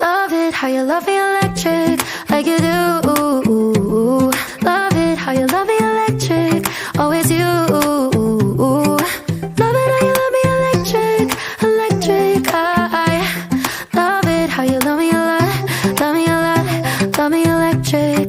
Love it how you love me electric, like you do. Love it how you love me electric, always you. Love it how you love me electric, electric. I love it how you love me a lot, love me a lot, love me electric.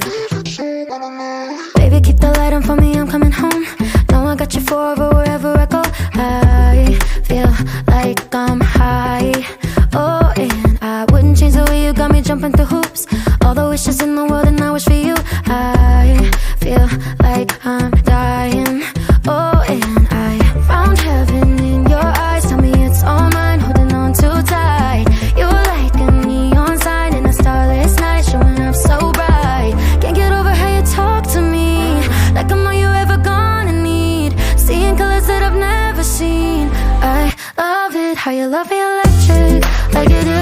Baby, keep the light on for me, I'm coming home. Know I got you forever wherever I go. I feel like I'm high. Oh, and I wouldn't change the way you got me jumping through hoops. All the wishes in the world and I wish for you. I feel like I'm dying. Oh, and I found heaven in your eyes. Tell me it's all mine, holding on too tight. You're like a neon sign in a starless night, showing up so bright. Can't get over how you talk to me, like I'm all you ever gonna need. Seeing colors that I've never seen. I love it how you love me electric, like you do.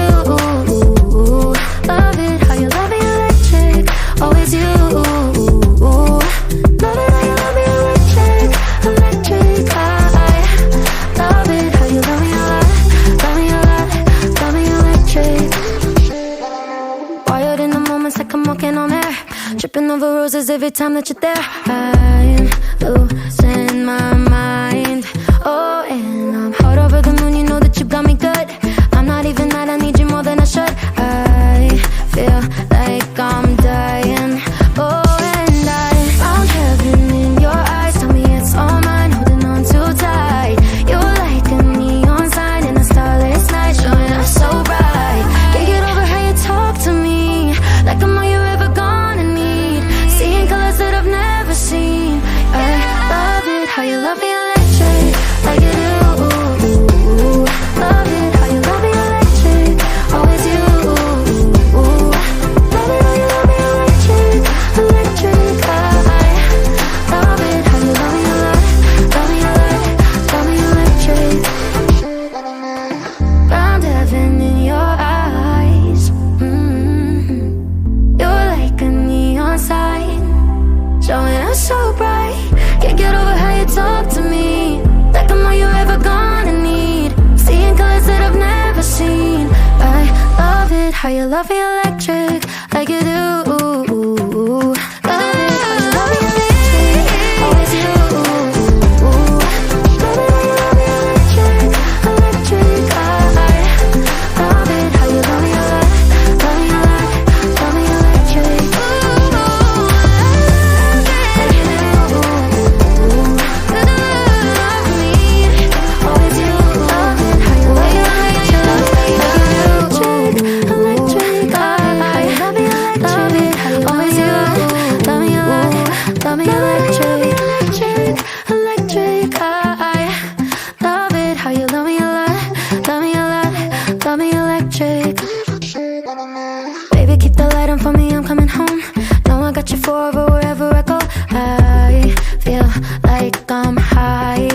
Love it how you love me electric, always you. Love it how you love me electric, electric. I love it how you love me a lot, love me a lot, love me electric. Wired in the moments like I'm walking on air, tripping over roses every time that you're there. I'm losing my mind. Oh, and I'm hot over the moon, you know that you got me good. I'm not even mad, I need you more than I should. I feel like I'm dying. Oh, and I found heaven in your eyes. Tell me it's all mine, holding on too tight. You're like a neon sign in a starless night, showing up so bright. Can't get over how you talk to me, like I'm all you ever gonna need. Seeing colors that I've never seen. I love it how you love me electric, like you do. Love it how you love me electric, always you. Love it how you love me electric, electric. I love it how you love me a lot, love me a lot, love me electric. Found heaven in your eyes. You're like a neon sign, showing up so bright. Can't get over how you talk to me, like I'm all you ever gonna need. Seeing colors that I've never seen. I love it how you love me electric, like you do. Love it how you love me electric, always you. Love it how you love me electric, electric. I love it how you love me a lot, love me a lot, love me electric. Love me electric, electric. I love it how you love me a lot, love me a lot, love me electric. Baby, keep the light on for me, I'm coming home. Know I got you forever wherever I go. I feel like I'm high.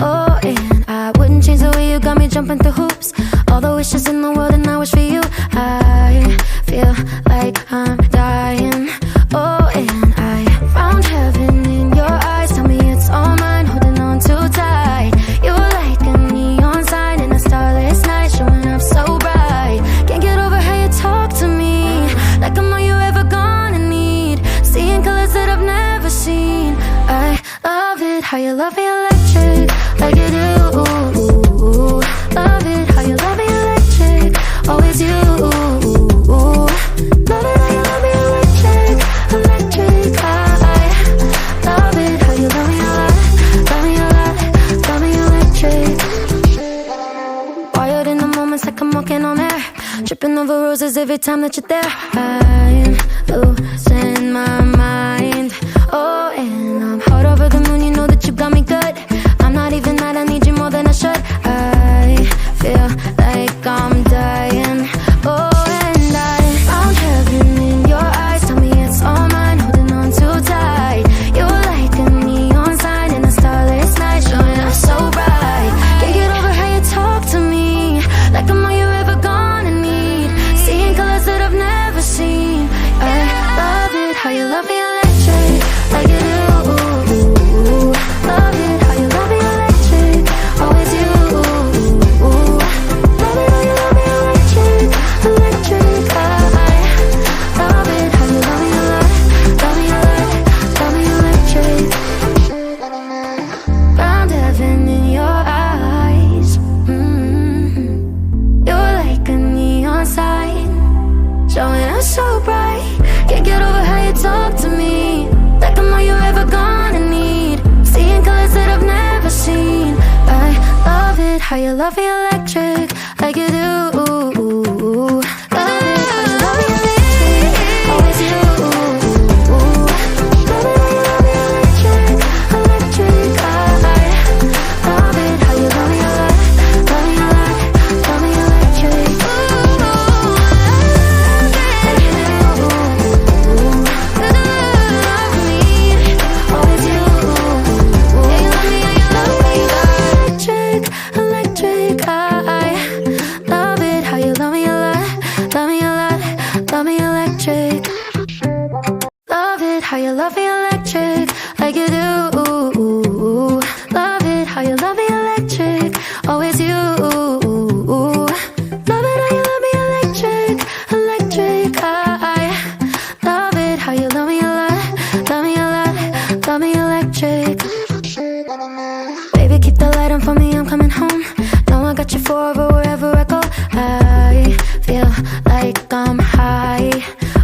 Oh, and I wouldn't change the way you got me jumping through hoops. All the wishes in the world and I wish for you. I feel like I'm dying. Oh, and I found heaven in your eyes. Tell me it's all mine, holding on too tight. You're like a neon sign in a starless night, showing up so bright. Can't get over how you talk to me, like I'm all you ever gonna need. Seeing colors that I've never seen. I love it how you love me electric, like you do. Love it how you love me electric, always you. Love it how you love me electric, electric. I love it how you love me a lot, love me a lot, love me electric. Wired in the moments like I'm walking on air, tripping over roses every time that you're there. I'm losing my mind. Oh, and I'm hot over the moon, you know that you got me good. I'm not even mad, I need you more than I should. I feel like I'm dying. Oh, and I found heaven in your eyes. Tell me it's all mine, holding on too tight. You're like a neon sign in a starless night, showing up so bright. Can't get over how you talk to me, like I'm all you ever gonna need. Seeing colors that I've never seen. I love it how you love me electric, like you do. Love it how you love me electric, always you. Love it how you love me electric, electric. how you love me electric, like you do. Love it how you love me electric, always you. Love it how you love me electric, electric. I love it how you love me electric, love me electric, love me electric. How you love me electric, like you do. Love it how you love me electric, always you. Love it how you love me electric, electric. I love it how you love me love me electric. Baby, keep the light on for me, I'm coming home. Know I got you forever wherever I go. I feel like I'm high.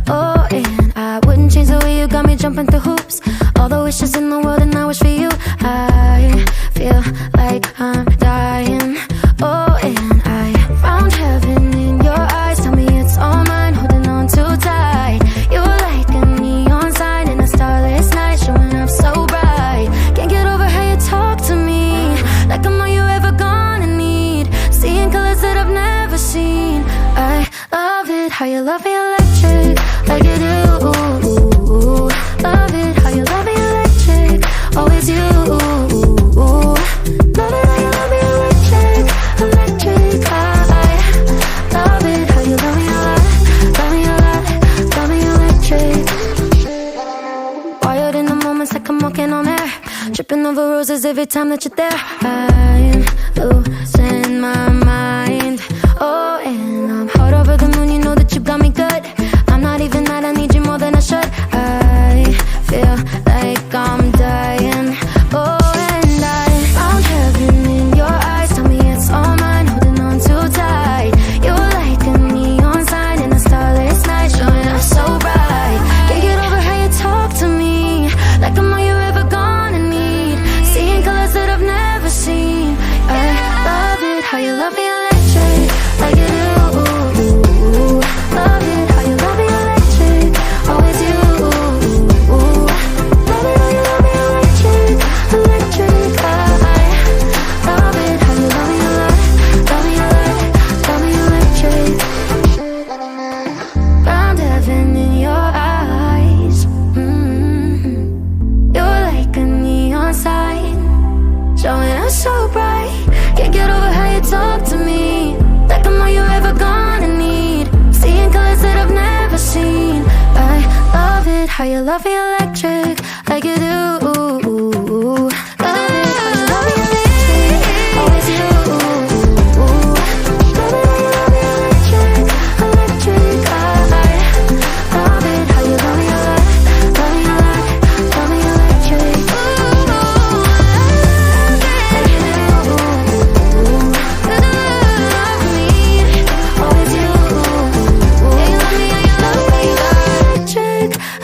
Oh, and I wouldn't change the way you got me jumping through hoops. All the wishes in the world and I wish for you. I feel like I'm dying. Oh, and I found heaven in your eyes. Tell me it's all mine, holding on too tight. You're like a neon sign in a starless night, showing up so bright. Can't get over how you talk to me, like I'm all you ever gonna need. Seeing colors that I've never seen. I love it how you love me electric, like you do. Love it how you love me electric, always you. Love it how you love me electric, electric. I love it how you love me love me electric. Wired in the moments like I'm walking on air, tripping over roses every time that you're there. I'm losing my mind. Oh, and I'm hot over the moon, you know that you got me good. I'm not even mad, I need you more than I should. I feel like I'm dying. Oh, and I found heaven in your eyes. Tell me it's all mine, holding on too tight. You're like a neon sign in a starless night, showing up so bright. Can't get over how you talk to me, like I'm all you ever gonna need. Seeing colors that I've never seen. I love it how you love me electric, like you do. Love it how you love me electric, always you. Love it how you love me electric, electric. I love it how you love me love me electric. Found heaven in your eyes. You're like a neon sign, showing up so bright. Can't get over how you talk to me, like I'm all you ever gonna need. Seeing colors that I've never seen. I love it how you love me electric, like you do. Love it how you love me electric, always you. Love it how you love me electric, electric. I love it how you love me love me electric.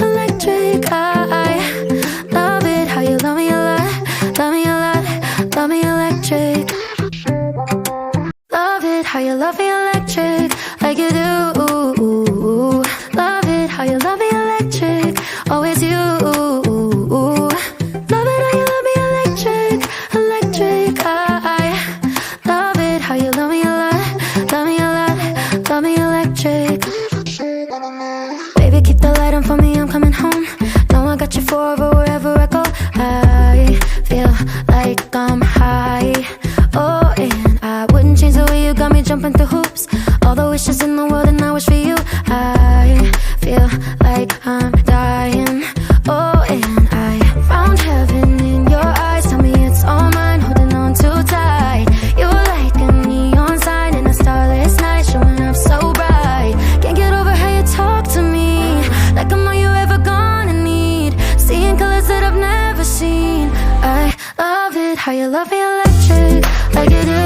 Electric, I love it how you love me love me electric. Love it how you love me electric, like you do. Love it how you love me electric, always you. Love it how you love me electric, electric. I love it how you love me love me electric. Baby, keep the light on for me, I'm coming home. Know I got you forever wherever I go. I feel like I'm high. Oh, and I wouldn't change the way you got me jumping through hoops. All the wishes in the world and I wish for you. I feel like I'm dying. Oh, and I found heaven in your eyes. Tell me it's all mine, holding on too tight. You're like a neon sign in a starless night, showing up so bright. Can't get over how you talk to me, like I'm all you ever gonna need. Seeing colors that I've never seen. I love it how you love me electric, like you do.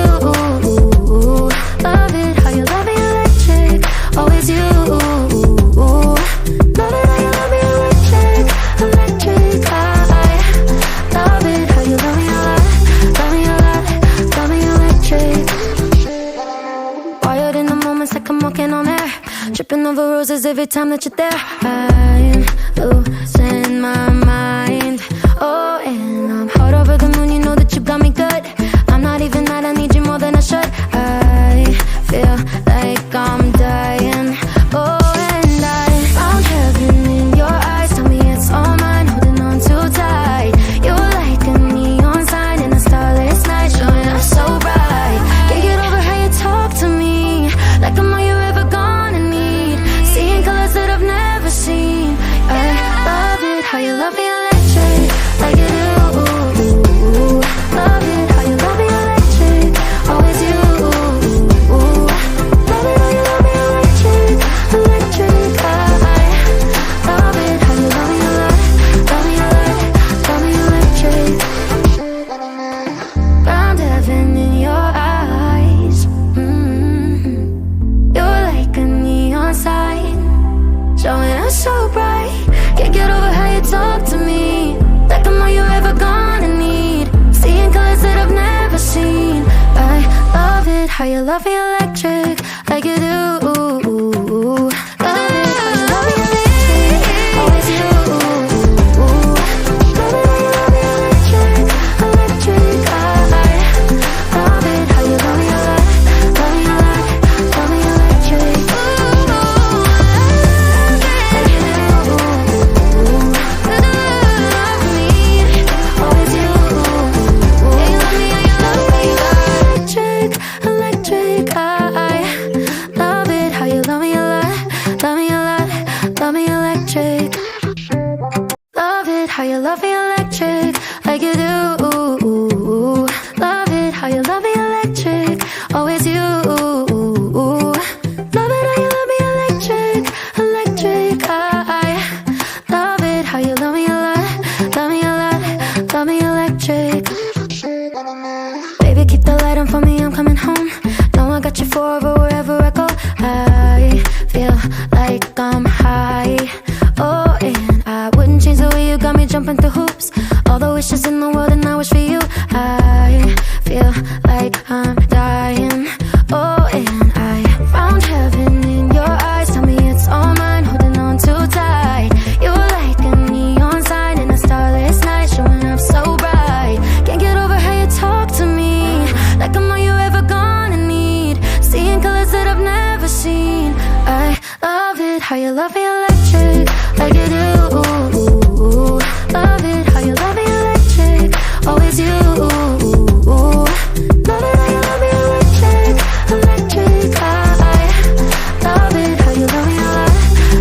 Love it how you love me electric, always you. Love it how you love me electric, electric. I love it how you love me love me electric. tripping over roses every time that you're there. I'm losing my mind. Oh, and I'm hot over the moon, you know that you got me good. I'm not even mad, I need you more than I should. I feel like I'm dying. Oh, and I found heaven in your eyes. Tell me it's all mine, holding on too tight. You're like a neon sign in a starless night, showing up so bright. Can't get over how you talk to me, like I'm all you're ever gonna need. Seeing colors that I've never seen. I love it how you love me electric, like you do. Love it how you love me electric, always you. Love it how you love me electric, electric. I love it how you love me a lot, love me a lot, love me electric. Found heaven in your eyes. You're like a neon sign, showing up so bright. Can't get over how you talk to me, like I'm all you're ever gonna need. Seeing colors that I've never seen. I love it how you love me electric, like you do. Love it how you love me electric, always you. Love it how you love me electric, electric. I love it how you love me a lot, love me a lot, love me electric. Like you do. Love me, always you. Yeah, you love me, yeah, you love me. Electric, electric. I love it how you love me a lot, love me a lot, love me electric. Love it how you love me electric, like you do. Love it how you love me electric, always you. Love it how you love me electric, electric. I love it how you love me a lot, love me a lot, love me electric. Baby, keep the light on for me, I'm coming home. Know I got you forever wherever I go. I feel like I'm high. Oh, and I wouldn't change the way you got me jumping through hoops. All the wishes in the world and I wish for you. I feel like I'm dying. Oh, and I found heaven in your eyes. Tell me it's all mine, holding on too tight. You're like a neon sign in a starless night, showing up so bright. Can't get over how you talk to me, like I'm all you're ever gonna need. Seeing colors that I've never seen. I love it how you love me electric, like you do. Love it how you love me electric, always you. Love it how you love me electric, electric. I love it how you love me a lot,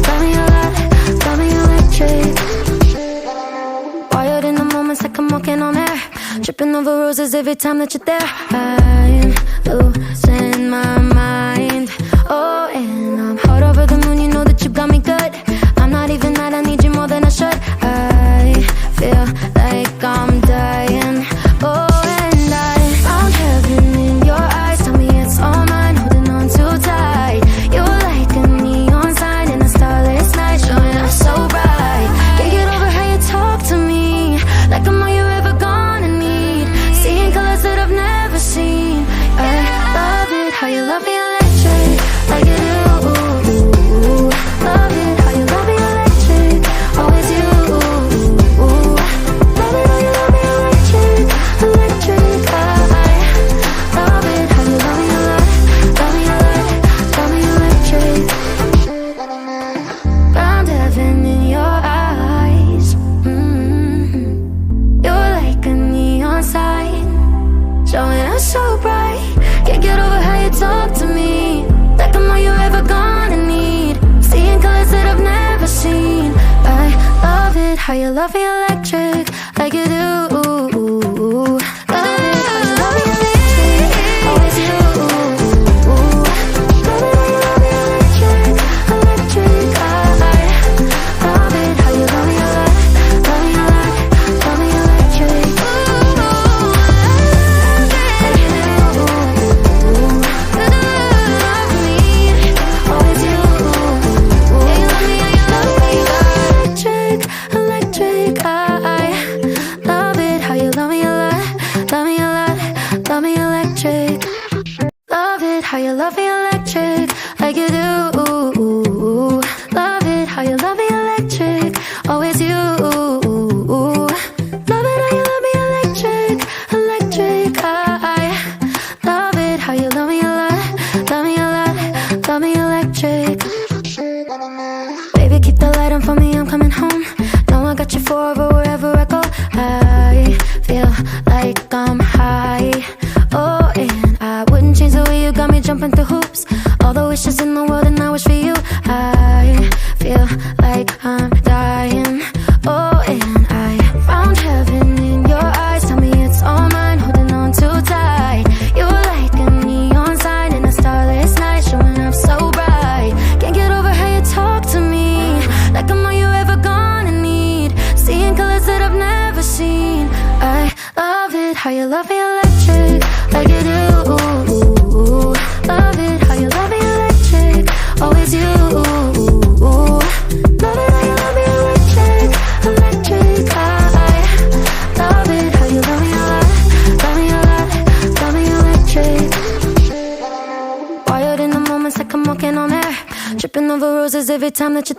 love me a lot, love me electric. Wired in the moments like I'm walking on air, tripping over roses every time that you're there. I'm losing my mind. Oh, and I'm hot over the moon, you know that you got me good. I'm not even mad, I need you more than I should. I feel like I'm dying. Oh, and I found heaven in your eyes. Tell me it's all mine, holding on too tight. You're like a neon sign in a starless night, showing up so bright. Can't get over how you talk to me, like I'm all you're ever gonna need. Seeing colors that I've never seen. I love it how you love me electric, like you do. Love it how you love me electric, always you. Love it how you love me electric, electric. I love it how you love me a lot, love me a lot, love me electric. Found heaven in your eyes. You're like a neon sign, showing up so bright. Can't get over how you talk to me, like I'm all you're ever gonna need. Seeing colors that I've never seen. I love it how you love me electric, like you do. Love it how you love me electric, always you. Love it how you love me electric, electric. I love it how you love me a lot, love me a lot, love me electric. Like you do. Love me, always you. Yeah, you love me, yeah, you love me. Electric, electric. I you love me electric, like you do. Love it how you love me electric, always you. Love it how you love me electric, electric. I love it how you love me a lot, love me a lot, love me electric. Wired in the moments like I'm walking on air, tripping over roses every time that you